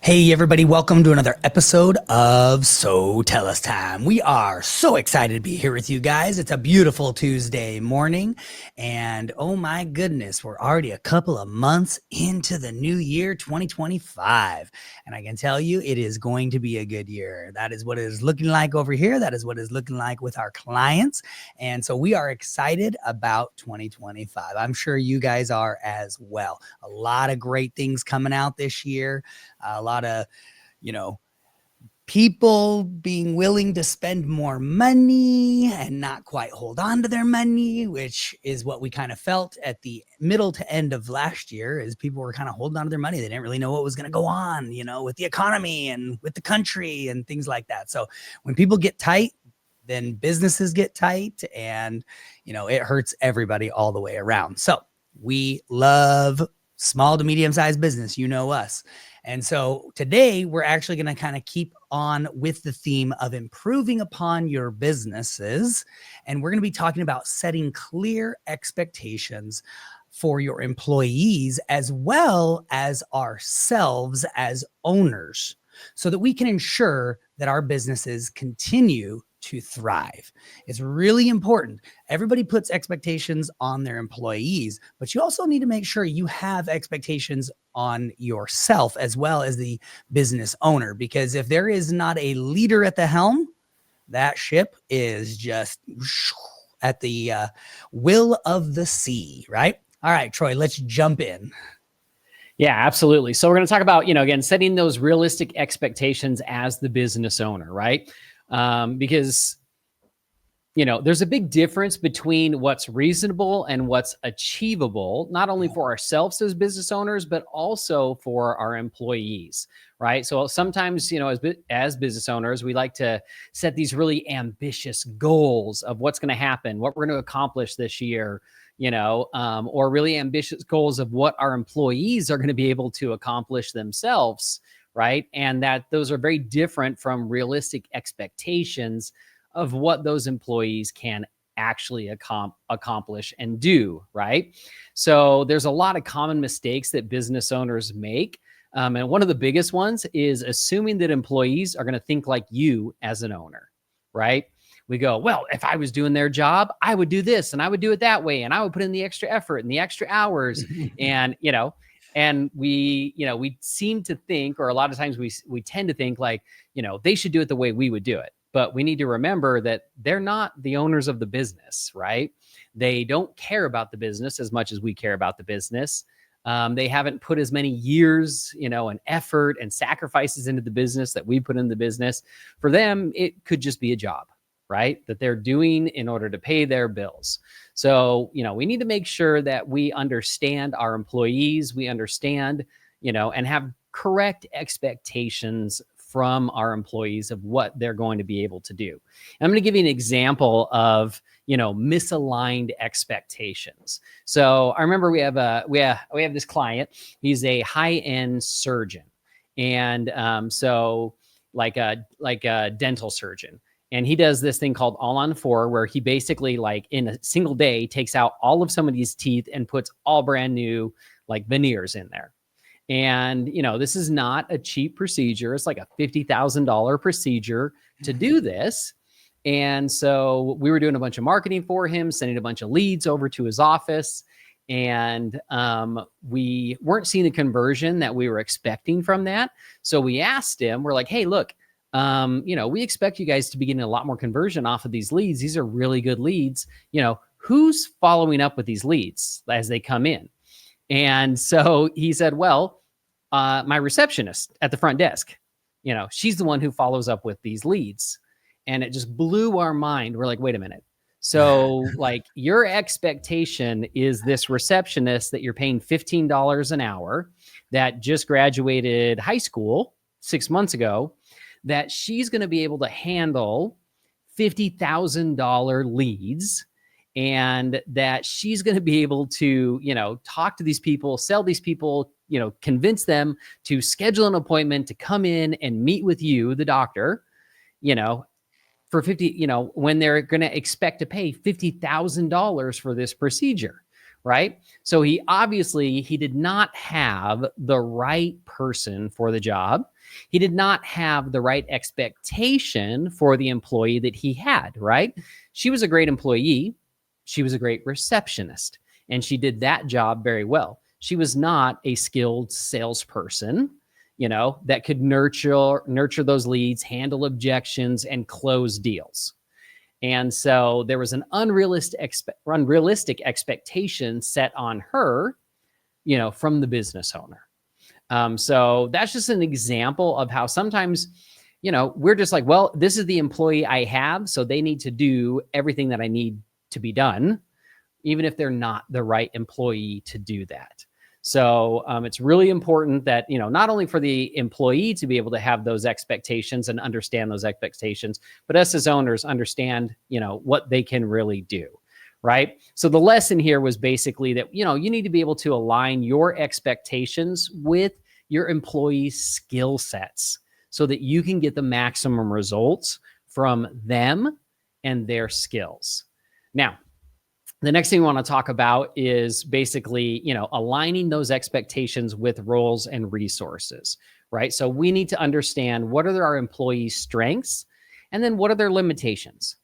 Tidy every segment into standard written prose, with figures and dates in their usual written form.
Hey everybody, welcome to another episode of So Tell Us Time. We are so excited to be here with you guys. It's a beautiful Tuesday morning, and oh my goodness, we're already a couple of months into the new year 2025. And I can tell you it is going to be a good year. That is what it is looking like over here. That is what it's looking like with our clients. And so we are excited about 2025. I'm sure you guys are as well. A lot of great things coming out this year. A lot of, people being willing to spend more money and not quite hold on to their money, which is what we kind of felt at the middle to end of last year, is people were kind of holding on to their money. They didn't really know what was going to go on, with the economy and with the country and things like that. So when people get tight, then businesses get tight and, it hurts everybody all the way around. So we love small to medium-sized business, us. And so today we're actually going to kind of keep on with the theme of improving upon your businesses. And we're going to be talking about setting clear expectations for your employees as well as ourselves as owners, so that we can ensure that our businesses continue to thrive. It's really important. Everybody puts expectations on their employees, but you also need to make sure you have expectations on yourself as well as the business owner, because if there is not a leader at the helm, that ship is just at the will of the sea, right? All right, Troy, let's jump in. Yeah, absolutely. So we're going to talk about, again, setting those realistic expectations as the business owner, right? Because, there's a big difference between what's reasonable and what's achievable, not only for ourselves as business owners, but also for our employees, right? So sometimes, as business owners, we like to set these really ambitious goals of what's going to happen, what we're going to accomplish this year, or really ambitious goals of what our employees are going to be able to accomplish themselves, right? And that those are very different from realistic expectations of what those employees can actually accomplish and do, right? So there's a lot of common mistakes that business owners make. And one of the biggest ones is assuming that employees are going to think like you as an owner, right? We go, well, if I was doing their job, I would do this and I would do it that way. And I would put in the extra effort and the extra hours. And, and we seem to think, or a lot of times we tend to think like, they should do it the way we would do it. But we need to remember that they're not the owners of the business, right? They don't care about the business as much as we care about the business. They haven't put as many years, and effort and sacrifices into the business that we put in the business. For them, it could just be a job, right? That they're doing in order to pay their bills. So, we need to make sure that we understand our employees, we understand, and have correct expectations from our employees of what they're going to be able to do. And I'm going to give you an example of, misaligned expectations. So I remember we have this client. He's a high-end surgeon, and so like a dental surgeon. And he does this thing called all on four, where he basically, like, in a single day takes out all of somebody's teeth and puts all brand new, like, veneers in there. And, this is not a cheap procedure. It's like a $50,000 procedure to do this. And so we were doing a bunch of marketing for him, sending a bunch of leads over to his office. And we weren't seeing the conversion that we were expecting from that. So we asked him, we're like, hey, look, we expect you guys to be getting a lot more conversion off of these leads. These are really good leads. Who's following up with these leads as they come in? And so he said, well, my receptionist at the front desk, she's the one who follows up with these leads. And it just blew our mind. We're like, wait a minute. So like, your expectation is this receptionist that you're paying $15 an hour that just graduated high school 6 months ago, that she's going to be able to handle $50,000 leads, and that she's going to be able to, talk to these people, sell these people, convince them to schedule an appointment to come in and meet with you, the doctor, for 50, when they're going to expect to pay $50,000 for this procedure. right? So he did not have the right person for the job. He did not have the right expectation for the employee that he had, right? She was a great employee. She was a great receptionist, and she did that job very well. She was not a skilled salesperson, that could nurture those leads, handle objections, and close deals. And so there was an unrealistic expectation set on her, from the business owner. So that's just an example of how sometimes, we're just like, well, this is the employee I have, so they need to do everything that I need to be done, even if they're not the right employee to do that. So it's really important that, not only for the employee to be able to have those expectations and understand those expectations, but us as owners understand, what they can really do, right? So the lesson here was basically that, you need to be able to align your expectations with your employees' skill sets so that you can get the maximum results from them and their skills. Now, the next thing we want to talk about is basically, aligning those expectations with roles and resources, right? So we need to understand what are our employees' strengths and then what are their limitations,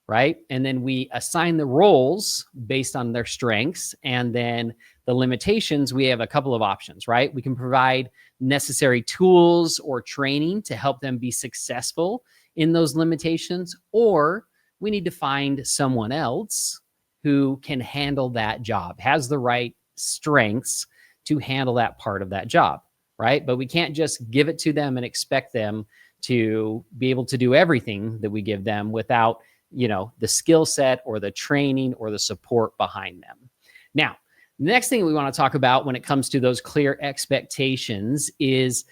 right? And then we assign the roles based on their strengths, and then the limitations, we have a couple of options, right? We can provide necessary tools or training to help them be successful in those limitations, or we need to find someone else who can handle that job, has the right strengths to handle that part of that job, right? But we can't just give it to them and expect them to be able to do everything that we give them without, the skill set or the training or the support behind them. Now, the next thing we want to talk about when it comes to those clear expectations is,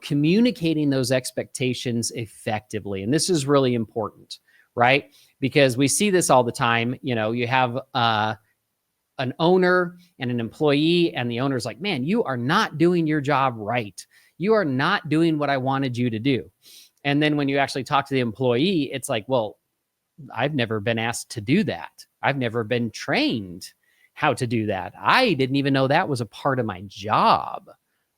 communicating those expectations effectively. And this is really important, right? Because we see this all the time. You have an owner and an employee, and the owner's like, man, you are not doing your job right. You are not doing what I wanted you to do. And then when you actually talk to the employee, it's like, well, I've never been asked to do that. I've never been trained how to do that. I didn't even know that was a part of my job,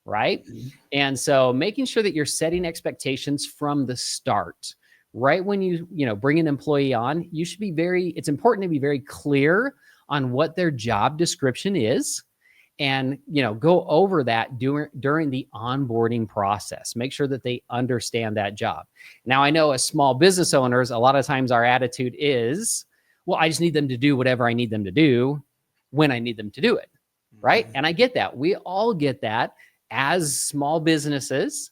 right? Mm-hmm. And so making sure that you're setting expectations from the start. Right when you bring an employee on, you should be it's important to be very clear on what their job description is, and go over that during the onboarding process. Make sure that they understand that job. Now, I know as small business owners, a lot of times our attitude is, well, I just need them to do whatever I need them to do when I need them to do it, right? And I get that. We all get that. As small businesses,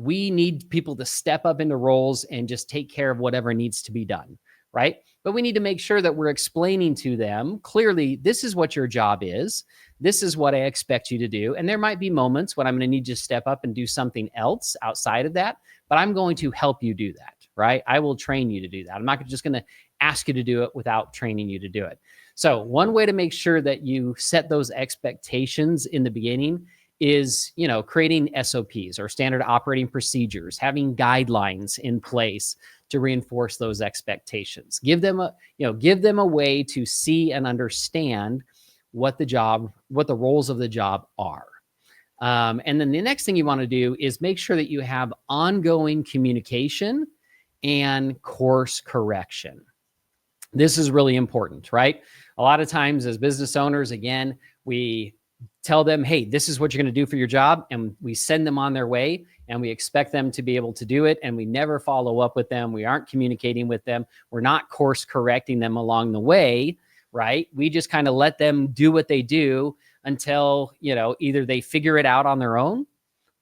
we need people to step up into roles and just take care of whatever needs to be done, right? But we need to make sure that we're explaining to them clearly, this is what your job is. This is what I expect you to do. And there might be moments when I'm going to need you to step up and do something else outside of that, but I'm going to help you do that, right? I will train you to do that. I'm not just going to ask you to do it without training you to do it. So one way to make sure that you set those expectations in the beginning is, creating SOPs or standard operating procedures, having guidelines in place to reinforce those expectations. Give them a way to see and understand what the roles of the job are. And then the next thing you want to do is make sure that you have ongoing communication and course correction. This is really important, right? A lot of times as business owners, again, we tell them, hey, this is what you're going to do for your job. And we send them on their way and we expect them to be able to do it. And we never follow up with them. We aren't communicating with them. We're not course correcting them along the way, right? We just kind of let them do what they do until, either they figure it out on their own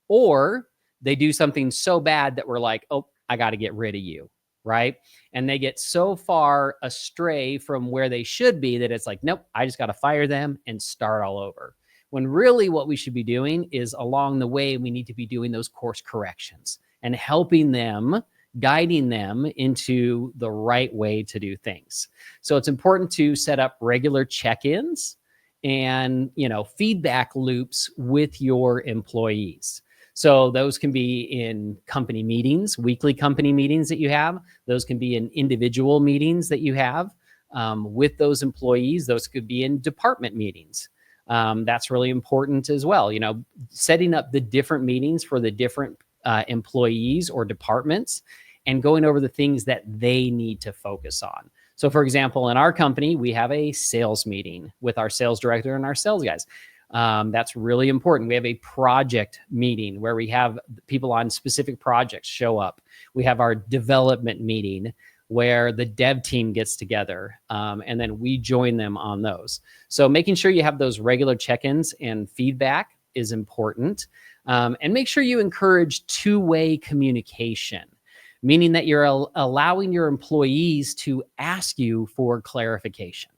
or they do something so bad that we're like, oh, I got to get rid of you, right? And they get so far astray from where they should be that it's like, nope, I just got to fire them and start all over. When really what we should be doing is along the way, we need to be doing those course corrections and helping them, guiding them into the right way to do things. So it's important to set up regular check-ins and, feedback loops with your employees. So those can be in company meetings, weekly company meetings that you have. Those can be in individual meetings that you have. with those employees. Those could be in department meetings. That's really important as well. Setting up the different meetings for the different employees or departments and going over the things that they need to focus on. So for example, in our company, we have a sales meeting with our sales director and our sales guys. That's really important. We have a project meeting where we have people on specific projects show up. We have our development meeting where the dev team gets together, and then we join them on those. So making sure you have those regular check-ins and feedback is important. And make sure you encourage two-way communication, meaning that you're allowing your employees to ask you for clarification,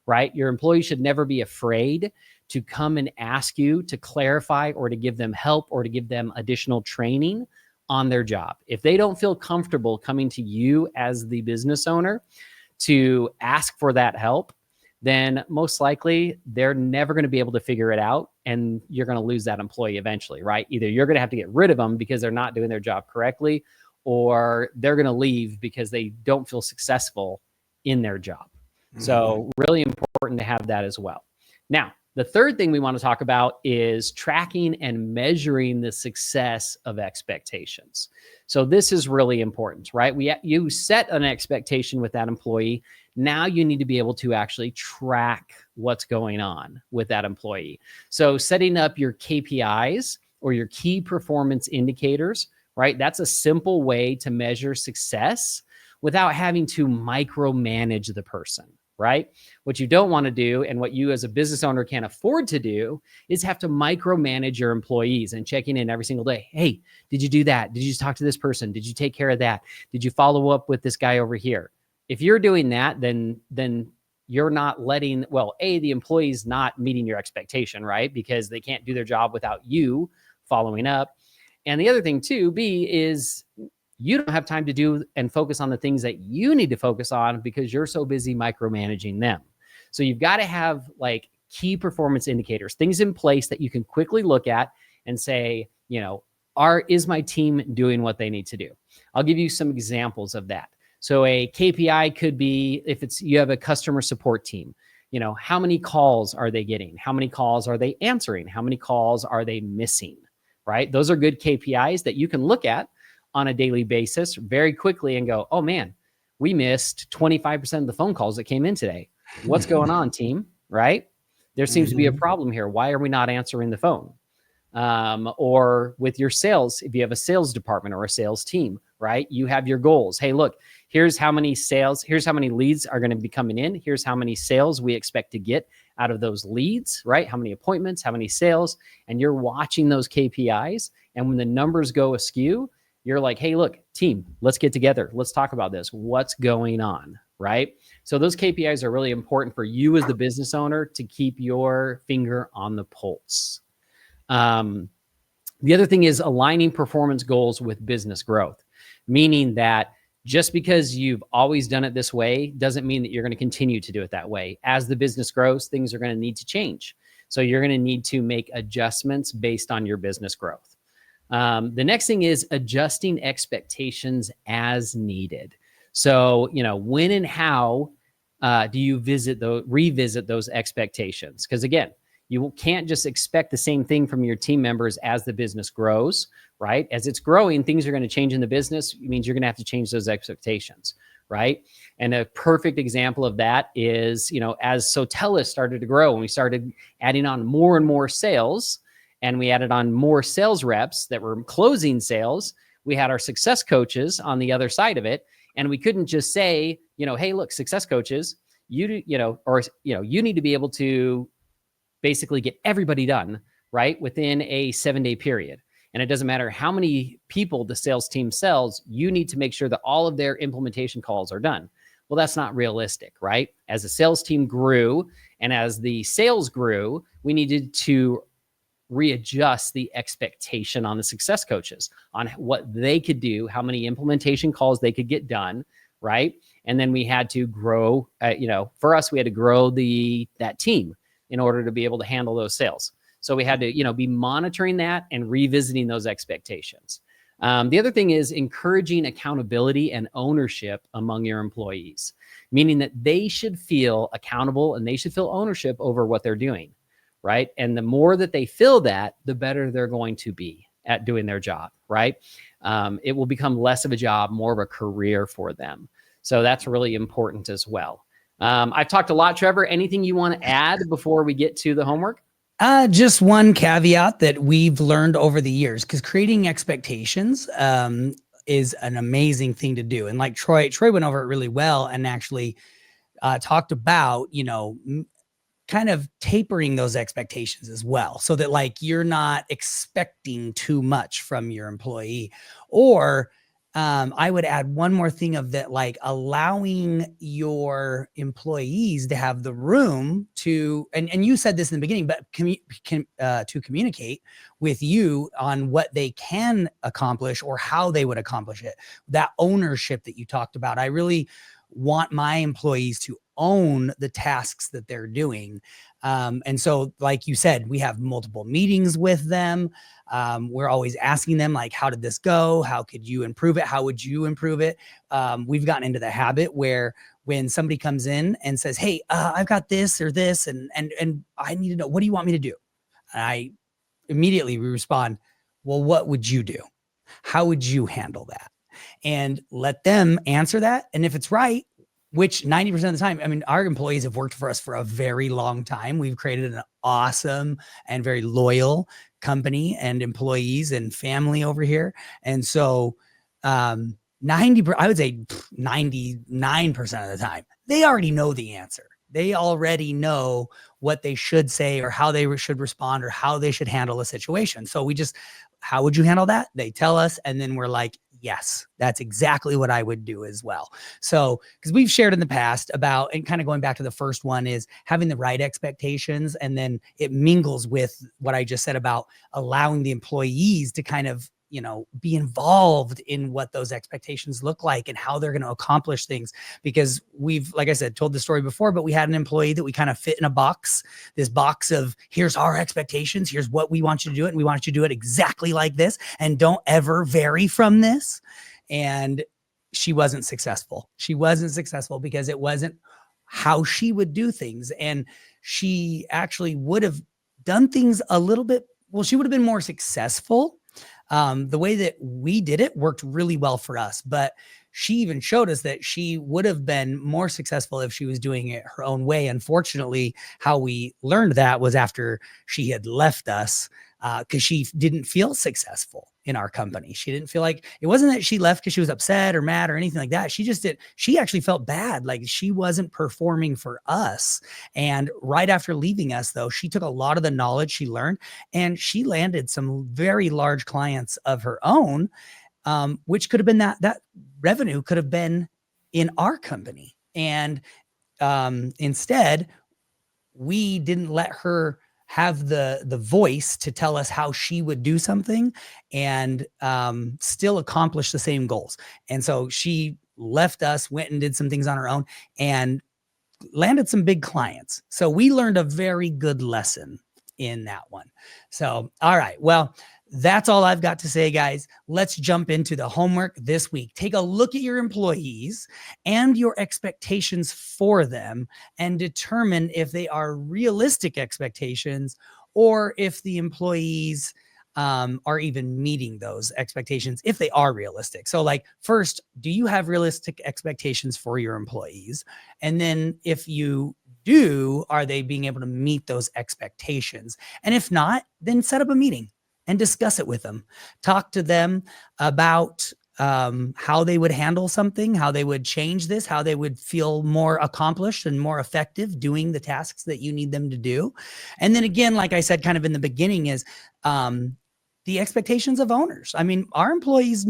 right? Your employees should never be afraid to come and ask you to clarify or to give them help or to give them additional training on their job. If they don't feel comfortable coming to you as the business owner to ask for that help, then most likely they're never going to be able to figure it out, and you're going to lose that employee eventually, right? Either you're going to have to get rid of them because they're not doing their job correctly, or they're going to leave because they don't feel successful in their job. So really important to have that as well. Now, the third thing we want to talk about is tracking and measuring the success of expectations. So this is really important, right? You set an expectation with that employee. Now you need to be able to actually track what's going on with that employee. So setting up your KPIs or your key performance indicators, right? That's a simple way to measure success without having to micromanage the person, right? What you don't want to do, and what you as a business owner can't afford to do, is have to micromanage your employees and checking in every single day. Hey, did you do that? Did you talk to this person? Did you take care of that? Did you follow up with this guy over here? If you're doing that, then you're not letting, the employee's not meeting your expectation, right? Because they can't do their job without you following up. And the other thing too, B, is you don't have time to do and focus on the things that you need to focus on because you're so busy micromanaging them. So you've got to have like key performance indicators, things in place that you can quickly look at and say, is my team doing what they need to do? I'll give you some examples of that. So a KPI could be, if you have a customer support team, how many calls are they getting? How many calls are they answering? How many calls are they missing? Right? Those are good KPIs that you can look at on a daily basis very quickly and go, oh man, we missed 25% of the phone calls that came in today. What's going on, team? Right? There seems to be a problem here. Why are we not answering the phone? Or with your sales, if you have a sales department or a sales team, right? You have your goals. Hey, look, here's how many leads are going to be coming in. Here's how many sales we expect to get out of those leads, right? How many appointments, how many sales, and you're watching those KPIs. And when the numbers go askew, you're like, hey, look, team, let's get together. Let's talk about this. What's going on, right? So those KPIs are really important for you as the business owner to keep your finger on the pulse. The other thing is aligning performance goals with business growth, meaning that just because you've always done it this way doesn't mean that you're going to continue to do it that way. As the business grows, things are going to need to change. So you're going to need to make adjustments based on your business growth. The next thing is adjusting expectations as needed. So, when and how do you revisit those expectations? Because again, you can't just expect the same thing from your team members as the business grows, right? As it's growing, things are going to change in the business. It means you're going to have to change those expectations, right? And a perfect example of that is, as Sotellus started to grow and we started adding on more and more sales, and we added on more sales reps that were closing sales, we had our success coaches on the other side of it. And we couldn't just say, hey, look, success coaches, you need to be able to basically get everybody done, right, within a 7-day period. And it doesn't matter how many people the sales team sells, you need to make sure that all of their implementation calls are done. Well, that's not realistic, right? As the sales team grew and as the sales grew, we needed to readjust the expectation on the success coaches on what they could do, how many implementation calls they could get done, right? And then we had to grow, for us, we had to grow that team in order to be able to handle those sales. So we had to, be monitoring that and revisiting those expectations. The other thing is encouraging accountability and ownership among your employees, meaning that they should feel accountable and they should feel ownership over what they're doing, right? And the more that they feel that, the better they're going to be at doing their job, right? It will become less of a job, more of a career for them. So that's really important as well. I've talked a lot, Trevor. Anything you want to add before we get to the homework? Just one caveat that we've learned over the years, because creating expectations is an amazing thing to do. And like Troy went over it really well and actually talked about, kind of tapering those expectations as well, so that like you're not expecting too much from your employee. Or I would add one more thing of that, like allowing your employees to have the room to, and you said this in the beginning, but to communicate with you on what they can accomplish or how they would accomplish it. That ownership that you talked about, I really want my employees to own the tasks that they're doing. And so, like you said, we have multiple meetings with them. We're always asking them, like, how did this go? How could you improve it? How would you improve it? We've gotten into the habit where when somebody comes in and says, hey, I've got this or this, and I need to know, what do you want me to do? And we respond, well, what would you do? How would you handle that? And let them answer that. And if it's right, which 90% of the time, I mean, our employees have worked for us for a very long time. We've created an awesome and very loyal company and employees and family over here. And so, 90, I would say 99% of the time, they already know the answer. They already know what they should say or how they should respond or how they should handle a situation. So we just, how would you handle that? They tell us, and then we're like, yes, that's exactly what I would do as well. So, because we've shared in the past about, and kind of going back to the first one, is having the right expectations. And then it mingles with what I just said about allowing the employees to kind of, be involved in what those expectations look like and how they're going to accomplish things. Because we've, like I said, told the story before, but we had an employee that we kind of fit in a box, this box of, here's our expectations. Here's what we want you to do it. And we want you to do it exactly like this. And don't ever vary from this. And she wasn't successful. She wasn't successful because it wasn't how she would do things. And she actually would have done things a little bit, well, she would have been more successful. The way that we did it worked really well for us, but she even showed us that she would have been more successful if she was doing it her own way. Unfortunately, how we learned that was after she had left us, because she didn't feel successful in our company. She didn't feel like, it wasn't that she left because she was upset or mad or anything like that. She just did. She actually felt bad. Like she wasn't performing for us. And right after leaving us, though, she took a lot of the knowledge she learned and she landed some very large clients of her own, which could have been that revenue could have been in our company. And instead, we didn't let her have the voice to tell us how she would do something and still accomplish the same goals. And so she left us, went and did some things on her own and landed some big clients. So we learned a very good lesson in that one. So, all right. Well, that's all I've got to say, guys. Let's jump into the homework this week. Take a look at your employees and your expectations for them and determine if they are realistic expectations or if the employees are even meeting those expectations, if they are realistic. So like, first, do you have realistic expectations for your employees? And then if you do, are they being able to meet those expectations? And if not, then set up a meeting and discuss it with them. Talk to them about how they would handle something, how they would change this, how they would feel more accomplished and more effective doing the tasks that you need them to do. And then again, like I said, kind of in the beginning, is the expectations of owners. I mean, our employees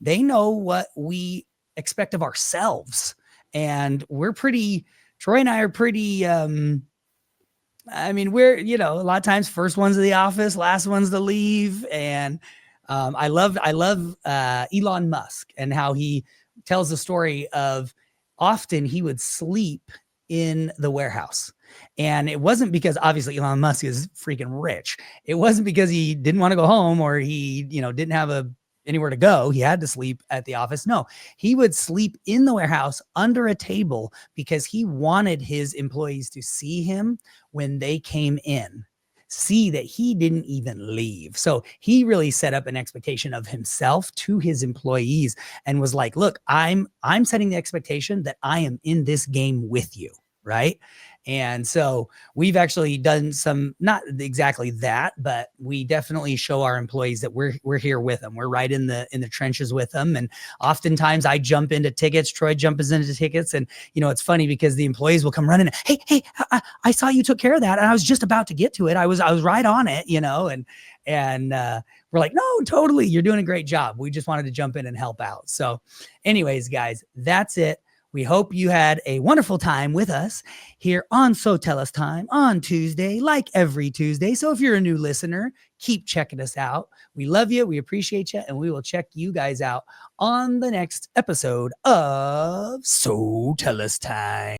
they know what we expect of ourselves. And Troy and I are pretty, I mean, we're, a lot of times first ones to the office, last ones to leave. And I love Elon Musk and how he tells the story of often he would sleep in the warehouse. And it wasn't because obviously Elon Musk is freaking rich. It wasn't because he didn't want to go home or he, didn't have a anywhere to go. He had to sleep at the office. No, he would sleep in the warehouse under a table because he wanted his employees to see him when they came in, see that he didn't even leave. So he really set up an expectation of himself to his employees and was like, look, I'm setting the expectation that I am in this game with you. Right. And so we've actually done some, not exactly that, but we definitely show our employees that we're here with them. We're right in the trenches with them. And oftentimes I jump into tickets, Troy jumps into tickets. And, it's funny because the employees will come running. Hey, I saw you took care of that. And I was just about to get to it. I was right on it, and we're like, no, totally. You're doing a great job. We just wanted to jump in and help out. So anyways, guys, that's it. We hope you had a wonderful time with us here on So Tell Us Time on Tuesday, like every Tuesday. So if you're a new listener, keep checking us out. We love you. We appreciate you. And we will check you guys out on the next episode of So Tell Us Time.